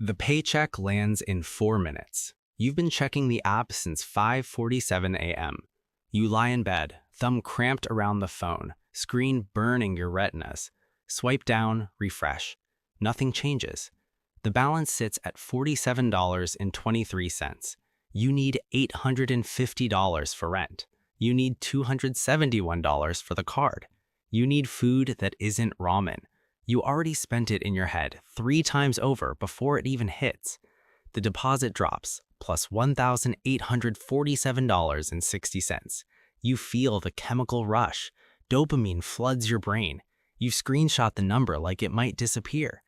The paycheck lands in 4 minutes. You've been checking the app since 5:47 a.m. You lie in bed, thumb cramped around the phone, screen burning your retinas. Swipe down, refresh. Nothing changes. The balance sits at $47.23. You need $850 for rent. You need $271 for the card. You need food that isn't ramen. You already spent it in your head 3 times over before it even hits. The deposit drops, plus $1,847.60. You feel the chemical rush. Dopamine floods your brain. You screenshot the number like it might disappear.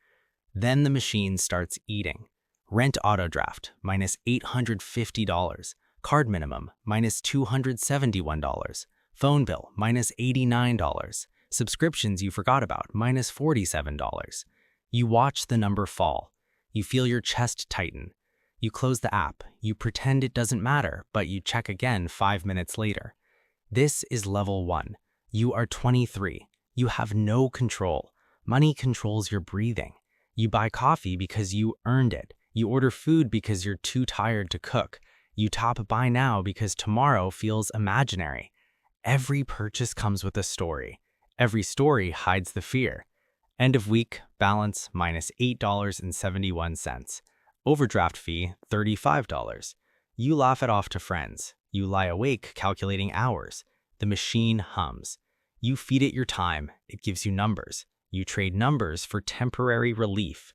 Then the machine starts eating. Rent autodraft, minus $850. Card minimum, minus $271. Phone bill, minus $89. Subscriptions you forgot about, minus $47. You watch the number fall. You feel your chest tighten. You close the app. You pretend it doesn't matter, but you check again 5 minutes later. This is level 1. You are 23. You have no control. Money controls your breathing. You buy coffee because you earned it. You order food because you're too tired to cook. You tap buy now because tomorrow feels imaginary. Every purchase comes with a story. Every story hides the fear. End of week, balance minus $8.71. Overdraft fee, $35. You laugh it off to friends. You lie awake calculating hours. The machine hums. You feed it your time. It gives you numbers. You trade numbers for temporary relief.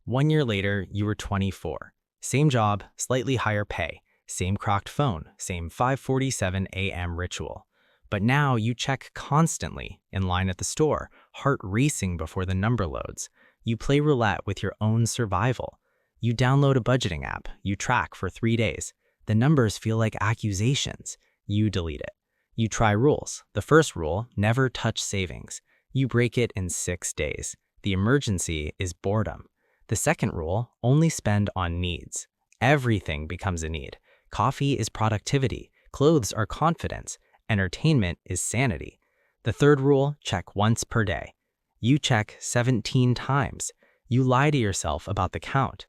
1 year later, you were 24. Same job, slightly higher pay. Same cracked phone, same 5:47 a.m. ritual. But now you check constantly, in line at the store, heart racing before the number loads. You play roulette with your own survival. You download a budgeting app. You track for 3 days. The numbers feel like accusations. You delete it. You try rules. The first rule, never touch savings. You break it in 6 days. The emergency is boredom. The second rule, only spend on needs. Everything becomes a need. Coffee is productivity. Clothes are confidence. Entertainment is sanity. The third rule, check once per day. You check 17 times. You lie to yourself about the count.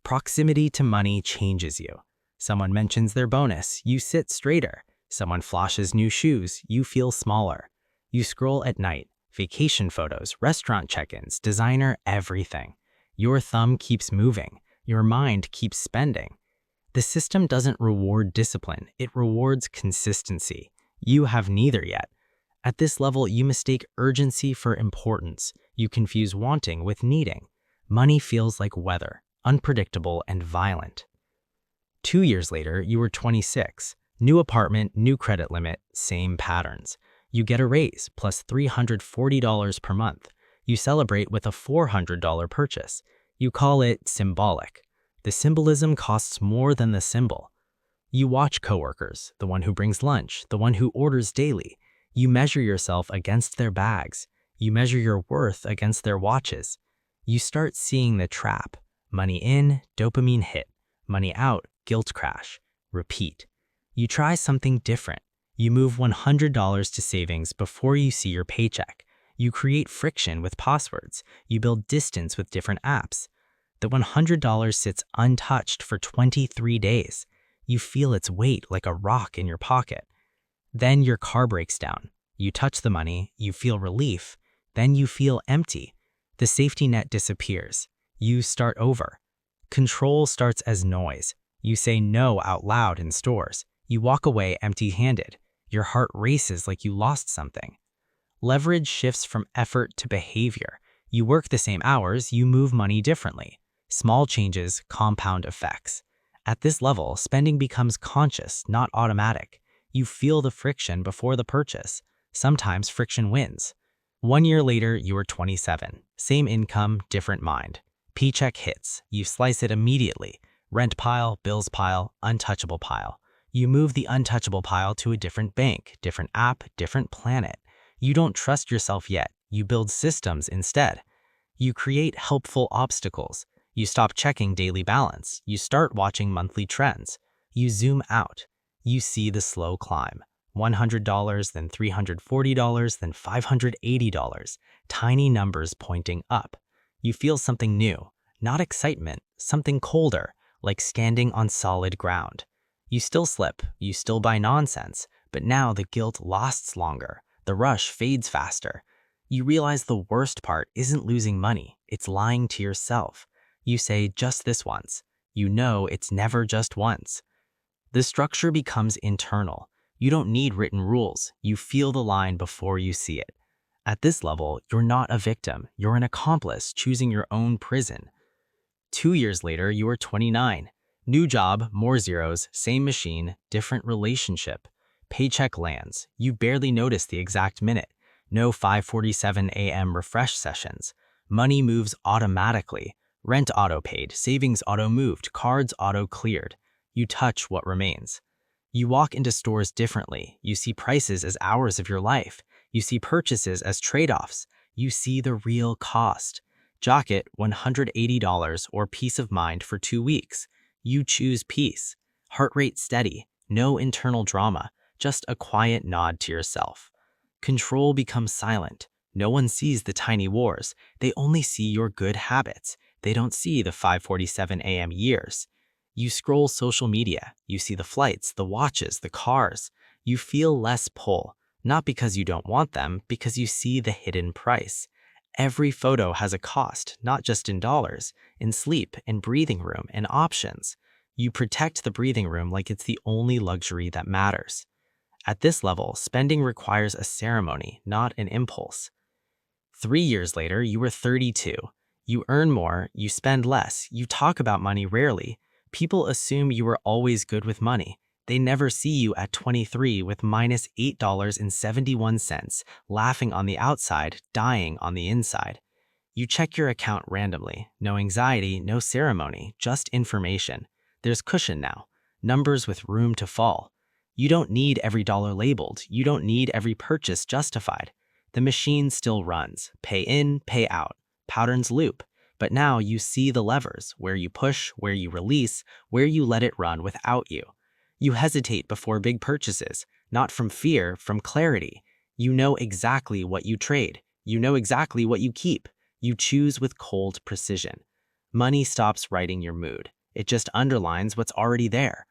Proximity to money changes you. Someone mentions their bonus, you sit straighter. Someone flashes new shoes, you feel smaller. You scroll at night, vacation photos, restaurant check-ins, designer, everything. Your thumb keeps moving. Your mind keeps spending. The system doesn't reward discipline, it rewards consistency. You have neither yet. At this level, you mistake urgency for importance. You confuse wanting with needing. Money feels like weather, unpredictable and violent. 2 years later, you were 26. New apartment, new credit limit, same patterns. You get a raise, plus $340 per month. You celebrate with a $400 purchase. You call it symbolic. The symbolism costs more than the symbol. You watch coworkers, the one who brings lunch, the one who orders daily. You measure yourself against their bags. You measure your worth against their watches. You start seeing the trap. Money in, dopamine hit. Money out, guilt crash. Repeat. You try something different. You move $100 to savings before you see your paycheck. You create friction with passwords. You build distance with different apps. The $100 sits untouched for 23 days. You feel its weight like a rock in your pocket. Then your car breaks down. You touch the money, you feel relief. Then you feel empty. The safety net disappears. You start over. Control starts as noise. You say no out loud in stores. You walk away empty-handed. Your heart races like you lost something. Leverage shifts from effort to behavior. You work the same hours, you move money differently. Small changes, compound effects. At this level, spending becomes conscious, not automatic. You feel the friction before the purchase. Sometimes friction wins. 1 year later, you are 27. Same income, different mind. Paycheck hits. You slice it immediately. Rent pile, bills pile, untouchable pile. You move the untouchable pile to a different bank, different app, different planet. You don't trust yourself yet. You build systems instead. You create helpful obstacles. You stop checking daily balance. You start watching monthly trends. You zoom out. You see the slow climb. $100, then $340, then $580. Tiny numbers pointing up. You feel something new. Not excitement, something colder, like standing on solid ground. You still slip, you still buy nonsense, but now the guilt lasts longer, the rush fades faster. You realize the worst part isn't losing money, it's lying to yourself. You say just this once. You know it's never just once. The structure becomes internal. You don't need written rules. You feel the line before you see it. At this level, you're not a victim. You're an accomplice choosing your own prison. 2 years later, you are 29. New job, more zeros, same machine, different relationship. Paycheck lands. You barely notice the exact minute. No 5:47 a.m. refresh sessions. Money moves automatically. Rent auto-paid, savings auto-moved, cards auto-cleared. You touch what remains. You walk into stores differently. You see prices as hours of your life. You see purchases as trade-offs. You see the real cost. Jacket, $180 or peace of mind for 2 weeks. You choose peace. Heart rate steady. No internal drama. Just a quiet nod to yourself. Control becomes silent. No one sees the tiny wars. They only see your good habits. They don't see the 5:47 a.m. years. You scroll social media. You see the flights, the watches, the cars. You feel less pull, not because you don't want them, because you see the hidden price. Every photo has a cost, not just in dollars, in sleep, in breathing room, and options. You protect the breathing room like it's the only luxury that matters. At this level, spending requires a ceremony, not an impulse. 3 years later, you were 32. You earn more, you spend less, you talk about money rarely. People assume you were always good with money. They never see you at 23 with minus $8.71, laughing on the outside, dying on the inside. You check your account randomly. No anxiety, no ceremony, just information. There's cushion now. Numbers with room to fall. You don't need every dollar labeled. You don't need every purchase justified. The machine still runs. Pay in, pay out. Patterns loop. But now you see the levers, where you push, where you release, where you let it run without you. You hesitate before big purchases, not from fear, from clarity. You know exactly what you trade. You know exactly what you keep. You choose with cold precision. Money stops writing your mood. It just underlines what's already there.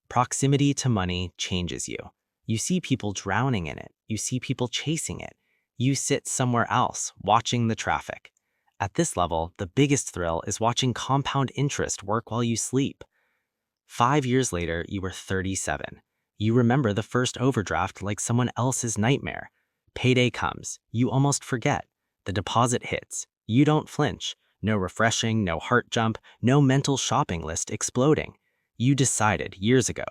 Proximity to money changes you. You see people drowning in it. You see people chasing it. You sit somewhere else, watching the traffic. At this level, the biggest thrill is watching compound interest work while you sleep. 5 years later, you were 37. You remember the first overdraft like someone else's nightmare. Payday comes. You almost forget. The deposit hits. You don't flinch. No refreshing, no heart jump, no mental shopping list exploding. You decided years ago.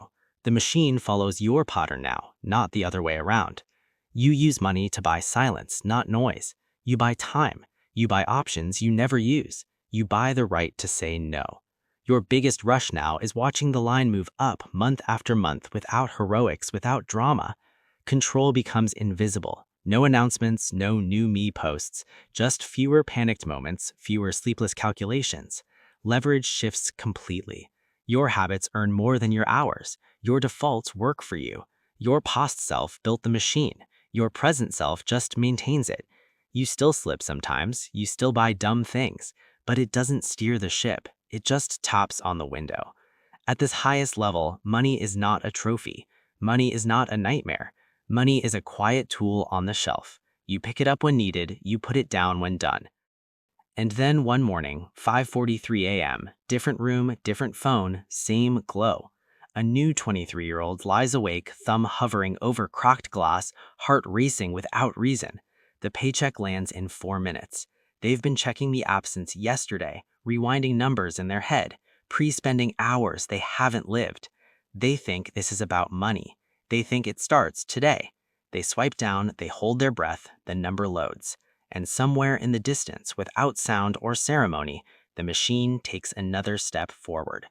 The machine follows your pattern now, not the other way around. You use money to buy silence, not noise. You buy time. You buy options you never use. You buy the right to say no. Your biggest rush now is watching the line move up month after month without heroics, without drama. Control becomes invisible. No announcements, no new me posts, just fewer panicked moments, fewer sleepless calculations. Leverage shifts completely. Your habits earn more than your hours. Your defaults work for you. Your past self built the machine. Your present self just maintains it. You still slip sometimes, you still buy dumb things, but it doesn't steer the ship. It just taps on the window. At this highest level, money is not a trophy. Money is not a nightmare. Money is a quiet tool on the shelf. You pick it up when needed, you put it down when done. And then one morning, 5:43 a.m., different room, different phone, same glow. A new 23-year-old lies awake, thumb hovering over cracked glass, heart racing without reason. The paycheck lands in 4 minutes. They've been checking the app since yesterday, rewinding numbers in their head, pre-spending hours they haven't lived. They think this is about money. They think it starts today. They swipe down, they hold their breath, the number loads. And somewhere in the distance, without sound or ceremony, the machine takes another step forward.